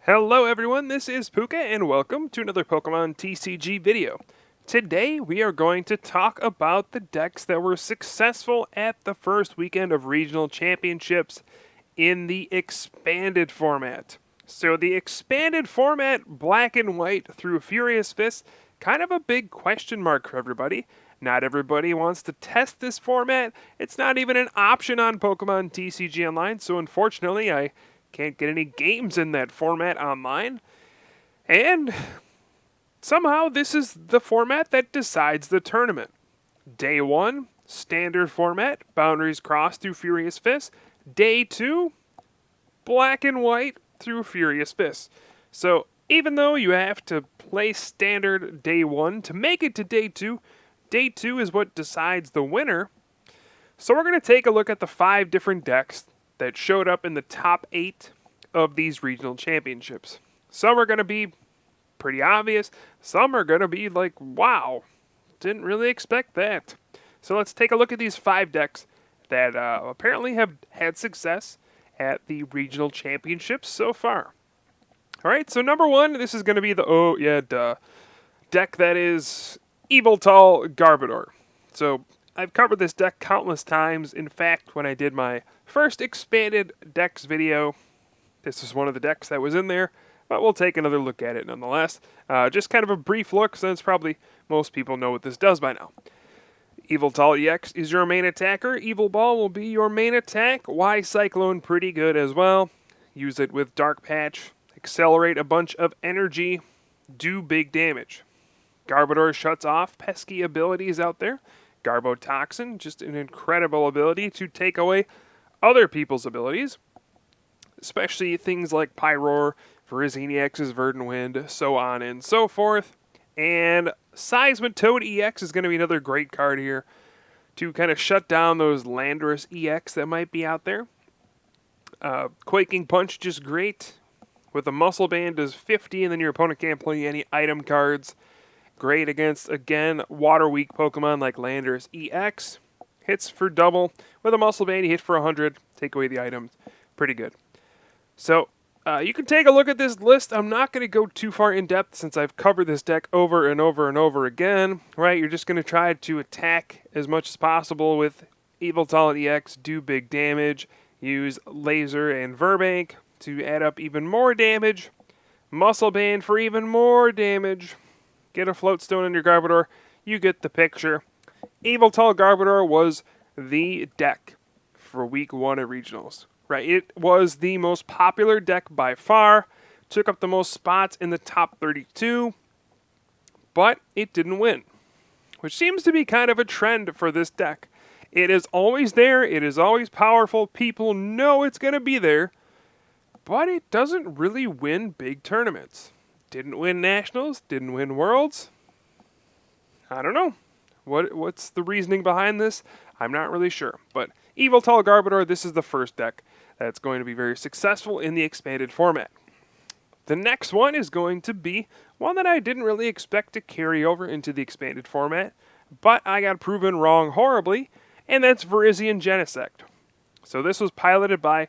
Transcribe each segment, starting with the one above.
Hello everyone, this is Puka and welcome to another Pokemon TCG video. Today we are going to talk about the decks that were successful at the first weekend of regional championships in the expanded format. So the expanded format, black and white through Furious Fist, kind of a big question mark for everybody. Not everybody wants to test this format. It's not even an option on Pokemon TCG Online, so unfortunately I can't get any games in that format online. And somehow this is the format that decides the tournament. Day 1, standard format, boundaries crossed through Furious Fist. Day 2, black and white through Furious Fist. So even though you have to play standard day 1 to make it to day 2 is what decides the winner. So we're going to take a look at the 5 different decks that showed up in the top 8 of these regional championships. Some are going to be pretty obvious. Some are going to be like, wow, didn't really expect that. So let's take a look at these 5 decks that apparently have had success at the regional championships so far. All right, so number 1, this is going to be the, deck that is Yveltal Garbodor. So I've covered this deck countless times. In fact, when I did my first expanded decks video, this was one of the decks that was in there, but we'll take another look at it nonetheless. Just kind of a brief look, since probably most people know what this does by now. Yveltal EX is your main attacker. Evil Ball will be your main attack. Y Cyclone pretty good as well. Use it with Dark Patch. Accelerate a bunch of energy. Do big damage. Garbodor shuts off pesky abilities out there. Garbotoxin, just an incredible ability to take away other people's abilities, especially things like Pyroar, Virizion Genexect's Verdant Wind, so on and so forth. And Seismitoad EX is going to be another great card here to kind of shut down those Landorus EX that might be out there. Quaking Punch, just great. With a Muscle Band, does 50, and then your opponent can't play any item cards. Great against, again, water-weak Pokemon like Landorus EX. Hits for double. With a Muscle Band, you hit for 100. Take away the items. Pretty good. So, you can take a look at this list. I'm not going to go too far in depth since I've covered this deck over and over and over again. Right? You're just going to try to attack as much as possible with Yveltal EX, do big damage, use Laser and Verbank to add up even more damage, Muscle Band for even more damage, get a Float Stone in your Garbodor, you get the picture. Yveltal Garbodor was the deck for week 1 at regionals. Right, it was the most popular deck by far, took up the most spots in the top 32, but it didn't win, which seems to be kind of a trend for this deck. It is always there, it is always powerful, people know it's going to be there, but it doesn't really win big tournaments. Didn't win Nationals, didn't win Worlds. I don't know. What's the reasoning behind this? I'm not really sure. But Yveltal Garbodor, this is the first deck that's going to be very successful in the expanded format. The next one is going to be one that I didn't really expect to carry over into the expanded format, but I got proven wrong horribly, and that's Virizion Genesect. So this was piloted by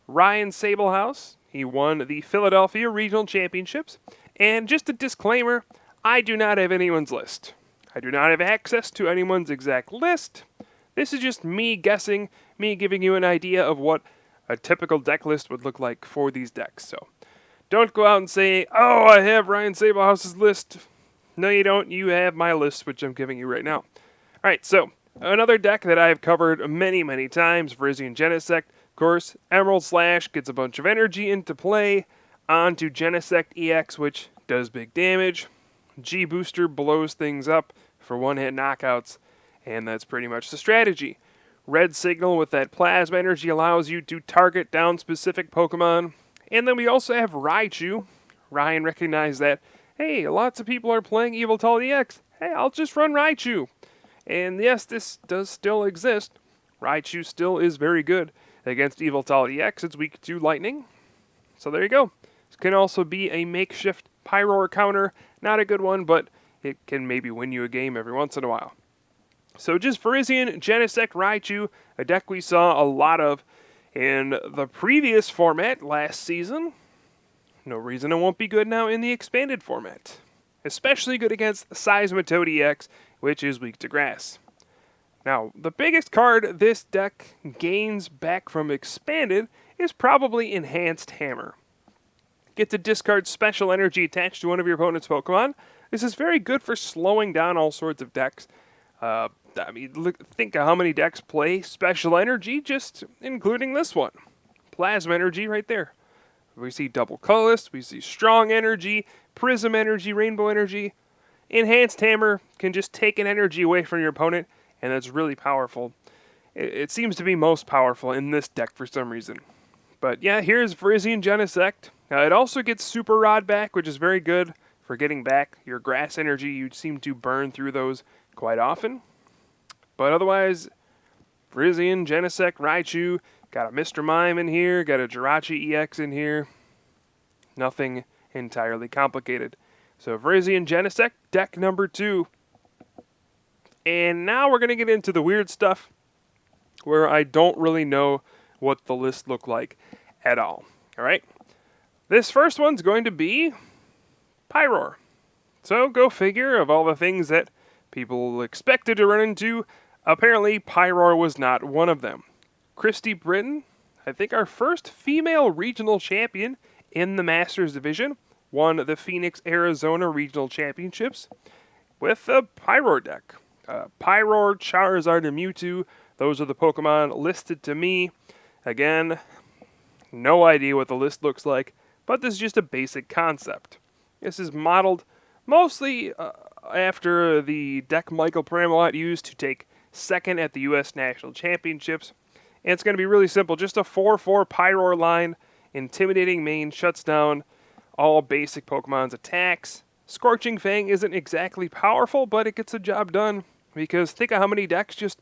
Ryan Sablehouse. He won the Philadelphia Regional Championships. And just a disclaimer, I do not have anyone's list. I do not have access to anyone's exact list. This is just me guessing, me giving you an idea of what a typical deck list would look like for these decks. So don't go out and say, oh, I have Ryan Sablehouse's list. No, you don't. You have my list, which I'm giving you right now. All right, so another deck that I've covered many, many times, Virizion Genesect. Of course, Emerald Slash gets a bunch of energy into play onto Genesect EX, which does big damage. G-Booster blows things up for one-hit knockouts, and that's pretty much the strategy. Red Signal with that Plasma Energy allows you to target down specific Pokemon. And then we also have Raichu. Ryan recognized that, hey, lots of people are playing Yveltal EX. Hey, I'll just run Raichu. And yes, this does still exist. Raichu still is very good against Yveltal EX. It's weak to Lightning. So there you go. This can also be a makeshift Pyroar counter. Not a good one, but it can maybe win you a game every once in a while. So just Virizion, Genesect, Raichu, a deck we saw a lot of in the previous format last season. no reason it won't be good now in the expanded format. Especially good against Seismitoad EX, which is weak to grass. Now, the biggest card this deck gains back from expanded is probably Enhanced Hammer. Get to discard special energy attached to one of your opponent's Pokemon. This is very good for slowing down all sorts of decks. Think of how many decks play special energy, just including this one. Plasma energy right there. We see double colorless, we see strong energy, prism energy, rainbow energy. Enhanced Hammer can just take an energy away from your opponent, and that's really powerful. It seems to be most powerful in this deck for some reason. But yeah, here's Virizion Genesect. It also gets Super Rod back, which is very good for getting back your grass energy. You seem to burn through those quite often. But otherwise, Virizion, Genesect, Raichu, got a Mr. Mime in here, got a Jirachi EX in here. Nothing entirely complicated. So Virizion Genesect, deck number 2. And now we're going to get into the weird stuff where I don't really know what the list looked like at all. Alright? This first one's going to be Pyroar. So go figure, of all the things that people expected to run into, apparently Pyroar was not one of them. Christy Britton, I think our first female regional champion in the Masters Division, won the Phoenix, Arizona Regional Championships with a Pyroar deck. Pyroar, Charizard, and Mewtwo, those are the Pokemon listed to me. Again, no idea what the list looks like, but this is just a basic concept. This is modeled mostly after the deck Michael Pramawat used to take second at the U.S. National Championships. And it's going to be really simple, just a 4-4 Pyroar line. Intimidating main shuts down all basic Pokemon's attacks. Scorching Fang isn't exactly powerful, but it gets the job done. Because think of how many decks just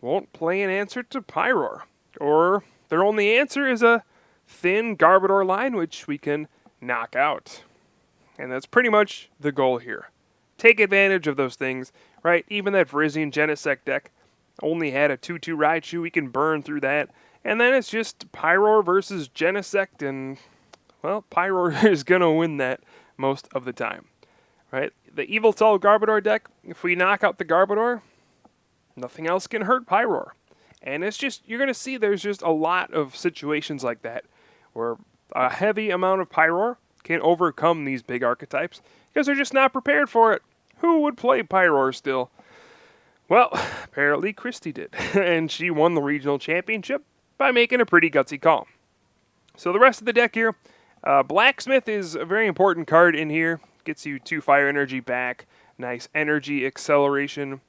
won't play an answer to Pyroar. Or their only answer is a thin Garbodor line, which we can knock out. And that's pretty much the goal here. Take advantage of those things, right? Even that Virizion Genesect deck only had a 2-2 Raichu. We can burn through that. And then it's just Pyroar versus Genesect, and, well, Pyroar is going to win that most of the time. Right? The Yveltal Garbodor deck, if we knock out the Garbodor, nothing else can hurt Pyroar. And it's just, you're going to see there's just a lot of situations like that, where a heavy amount of Pyroar can overcome these big archetypes, because they're just not prepared for it. Who would play Pyroar still? Well, apparently Christy did, and she won the regional championship by making a pretty gutsy call. So the rest of the deck here, Blacksmith is a very important card in here. Gets you 2 fire energy back, nice energy acceleration.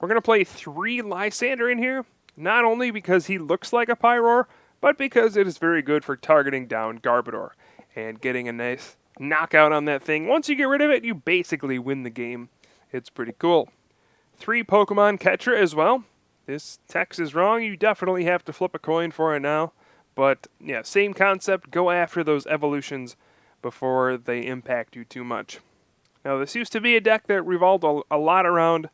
We're going to play 3 Lysander in here, not only because he looks like a Pyroar, but because it is very good for targeting down Garbodor and getting a nice knockout on that thing. Once you get rid of it, you basically win the game. It's pretty cool. 3 Pokemon Catcher as well. This text is wrong. You definitely have to flip a coin for it now. But yeah, same concept. Go after those evolutions before they impact you too much. Now, this used to be a deck that revolved a lot around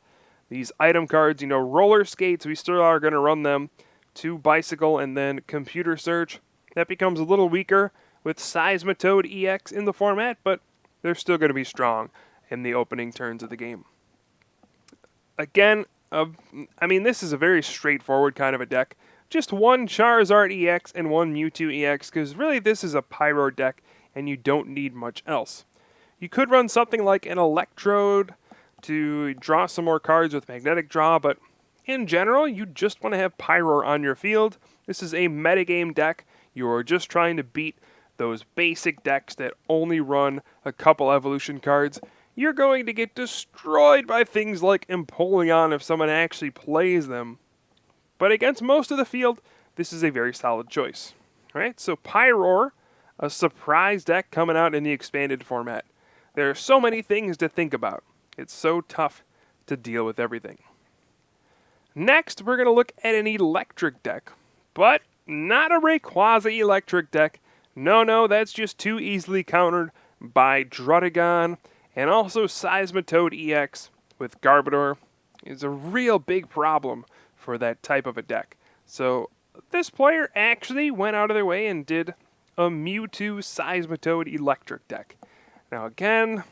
these item cards. You know, roller skates, we still are going to run them. 2 bicycle and then computer search. That becomes a little weaker with Seismitoad EX in the format, but they're still going to be strong in the opening turns of the game. Again, this is a very straightforward kind of a deck. Just 1 Charizard EX and 1 Mewtwo EX, because really this is a Pyroar deck, and you don't need much else. You could run something like an Electrode to draw some more cards with Magnetic Draw, but in general, you just want to have Pyroar on your field. This is a metagame deck. You are just trying to beat those basic decks that only run a couple evolution cards. You're going to get destroyed by things like Empoleon if someone actually plays them. But against most of the field, this is a very solid choice. Alright, so Pyroar, a surprise deck coming out in the expanded format. There are so many things to think about. It's so tough to deal with everything. Next, we're going to look at an electric deck, but not a Rayquaza electric deck. No, that's just too easily countered by Druddigon, and also Seismitoad EX with Garbodor is a real big problem for that type of a deck. So this player actually went out of their way and did a Mewtwo Seismitoad Electric deck. Now again,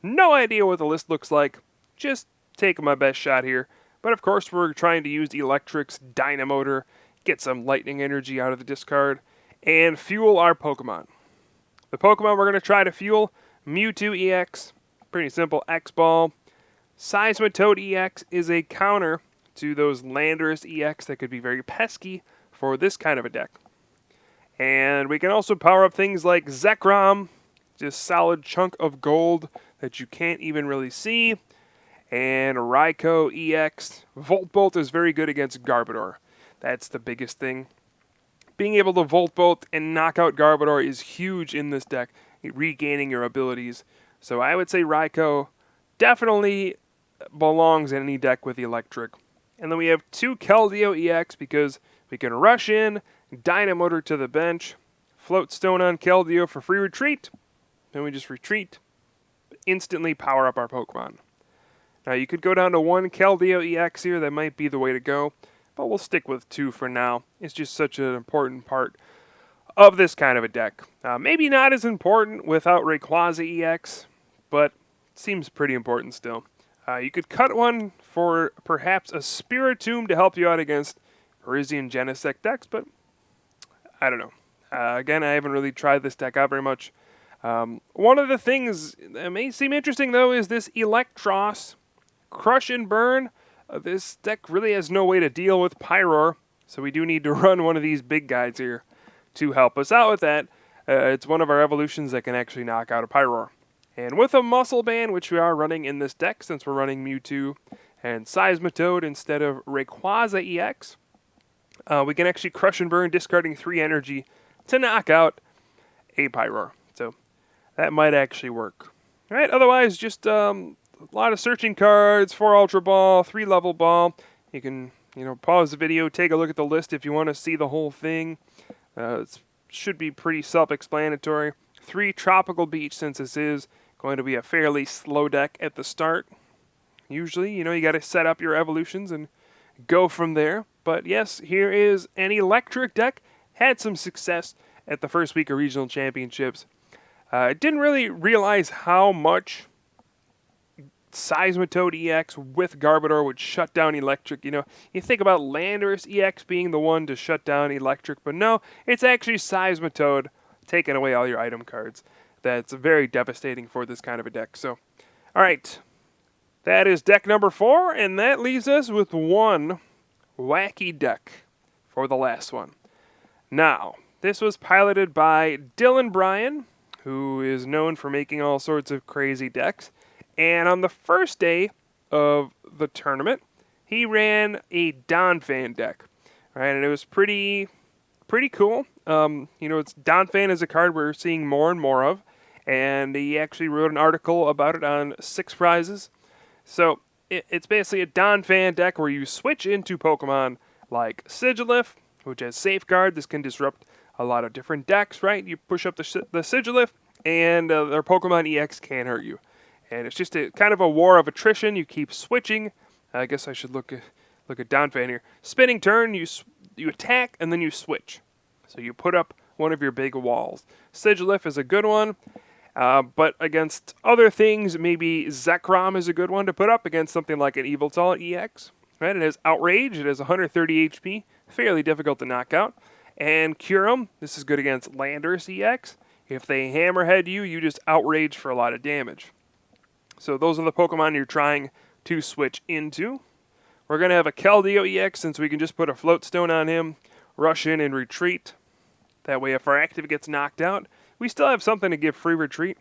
no idea what the list looks like, just taking my best shot here. But of course we're trying to use Electric's Dynamotor, get some lightning energy out of the discard, and fuel our Pokemon. The Pokemon we're going to try to fuel, Mewtwo EX, pretty simple, X-Ball. Seismitoad EX is a counter to those Landorus EX that could be very pesky for this kind of a deck. And we can also power up things like Zekrom, just solid chunk of gold that you can't even really see. And Raikou EX. Volt Bolt is very good against Garbodor. That's the biggest thing. Being able to Volt Bolt and knock out Garbodor is huge in this deck, regaining your abilities. So I would say Raikou definitely belongs in any deck with Electric. And then we have 2 Keldeo EX because we can rush in, Dynamotor to the bench, Float Stone on Keldeo for free retreat, then we just retreat, instantly power up our Pokemon. Now you could go down to 1 Keldeo EX here, that might be the way to go, but we'll stick with 2 for now. It's just such an important part of this kind of a deck. Maybe not as important without Rayquaza EX, but it seems pretty important still. You could cut one for perhaps a Spiritomb to help you out against Virizion Genesect decks, but I don't know. Again, I haven't really tried this deck out very much. One of the things that may seem interesting, though, is this Electros Crush and Burn. This deck really has no way to deal with Pyroar, so we do need to run one of these big guys here to help us out with that. It's one of our evolutions that can actually knock out a Pyroar. And with a Muscle Band, which we are running in this deck, since we're running Mewtwo and Seismitoad instead of Rayquaza EX, we can actually Crush and Burn, discarding 3 energy to knock out a Pyroar. So that might actually work. All right, otherwise, just a lot of searching cards, 4 Ultra Ball, 3 Level Ball. You can, pause the video, take a look at the list if you want to see the whole thing. It should be pretty self-explanatory. 3 Tropical Beach, since this is going to be a fairly slow deck at the start. Usually, you got to set up your evolutions and go from there. But yes, here is an Electric deck. Had some success at the first week of Regional Championships. Didn't really realize how much Seismitoad EX with Garbodor would shut down Electric. You think about Landorus EX being the one to shut down Electric, but no, it's actually Seismitoad taking away all your item cards. That's very devastating for this kind of a deck. So, all right, that is deck number 4, and that leaves us with one wacky deck for the last one. Now, this was piloted by Dylan Bryan, who is known for making all sorts of crazy decks. And on the first day of the tournament, he ran a Donphan deck, right? And it was pretty cool. Donphan is a card we're seeing more and more of, and he actually wrote an article about it on 6 Prizes. So it's basically a Donphan deck where you switch into Pokemon like Sigilyph, which has Safeguard. This can disrupt a lot of different decks, right? You push up the Sigilyph, and their Pokemon EX can't hurt you. And it's just a kind of a war of attrition. You keep switching. I guess I should look at Donphan here. Spinning turn, you attack, and then you switch. So you put up one of your big walls. Sigilyph is a good one. But against other things, maybe Zekrom is a good one to put up against something like an Yveltal EX. Right? It has Outrage. It has 130 HP. Fairly difficult to knock out. And Kyurem. This is good against Landorus EX. If they hammerhead you, you just Outrage for a lot of damage. So those are the Pokemon you're trying to switch into. We're going to have a Keldeo EX, since we can just put a Float Stone on him, rush in and retreat. That way if our active gets knocked out, we still have something to give free retreat.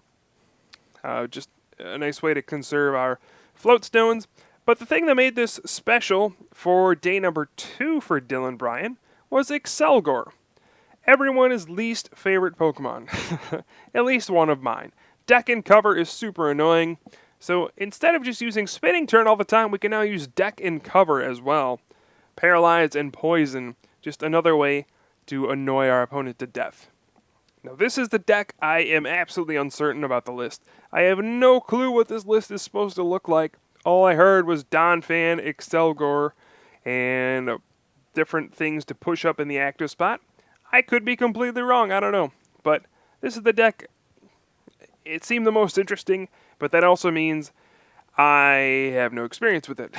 Just a nice way to conserve our Float Stones. But the thing that made this special for day number 2 for Dylan Bryan was Accelgor. Everyone's least favorite Pokemon. At least one of mine. Deck and cover is super annoying. So instead of just using Spinning Turn all the time, we can now use Deck and Cover as well. Paralyze and Poison, just another way to annoy our opponent to death. Now this is the deck. I am absolutely uncertain about the list. I have no clue what this list is supposed to look like. All I heard was Donphan, Accelgor, and different things to push up in the active spot. I could be completely wrong, I don't know. but this is the deck. It seemed the most interesting, but that also means I have no experience with it.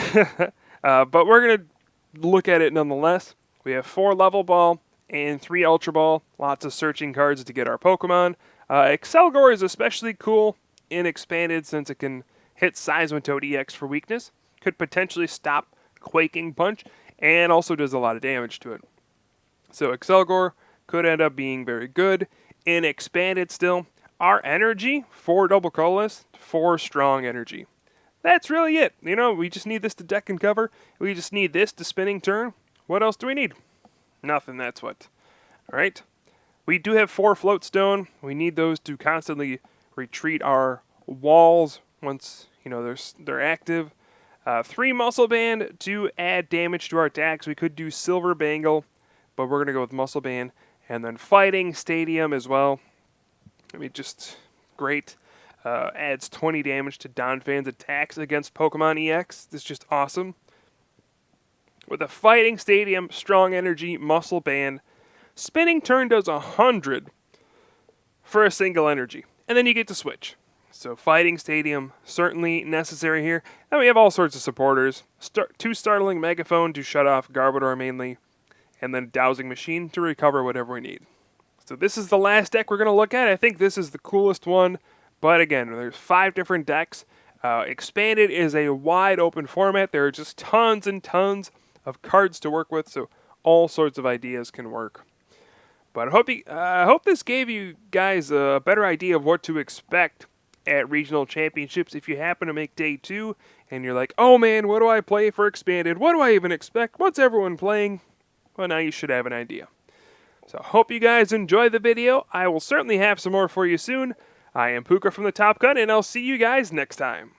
But we're going to look at it nonetheless. We have 4 Level Ball and 3 Ultra Ball. Lots of searching cards to get our Pokemon. Accelgor is especially cool in Expanded since it can hit Seismitoad EX for weakness. Could potentially stop Quaking Punch, and also does a lot of damage to it. So Accelgor could end up being very good. In Expanded still, our energy, 4 double colorless, 4 strong energy. That's really it. You know, we just need this to deck and cover. We just need this to spinning turn. What else do we need? Nothing, that's what. Alright. We do have 4 Floatstone. We need those to constantly retreat our walls once, you know, they're active. 3 Muscle Band to add damage to our attacks. We could do Silver Bangle, but we're going to go with Muscle Band. And then Fighting Stadium as well. I mean, just great. Adds 20 damage to Donphan's attacks against Pokemon EX. This is just awesome. With a Fighting Stadium, Strong Energy, Muscle Band, spinning turn does 100 for a single energy. And then you get to switch. So Fighting Stadium, certainly necessary here. And we have all sorts of supporters. 2 Startling Megaphone to shut off Garbodor mainly. And then Dowsing Machine to recover whatever we need. So this is the last deck we're going to look at. I think this is the coolest one. But again, there's 5 different decks. Expanded is a wide open format. There are just tons and tons of cards to work with. So all sorts of ideas can work. But I hope this gave you guys a better idea of what to expect at regional championships. If you happen to make day 2 and you're like, oh man, what do I play for Expanded? What do I even expect? What's everyone playing? Well, now you should have an idea. So hope you guys enjoy the video. I will certainly have some more for you soon. I am Puka from the Top Gun, and I'll see you guys next time.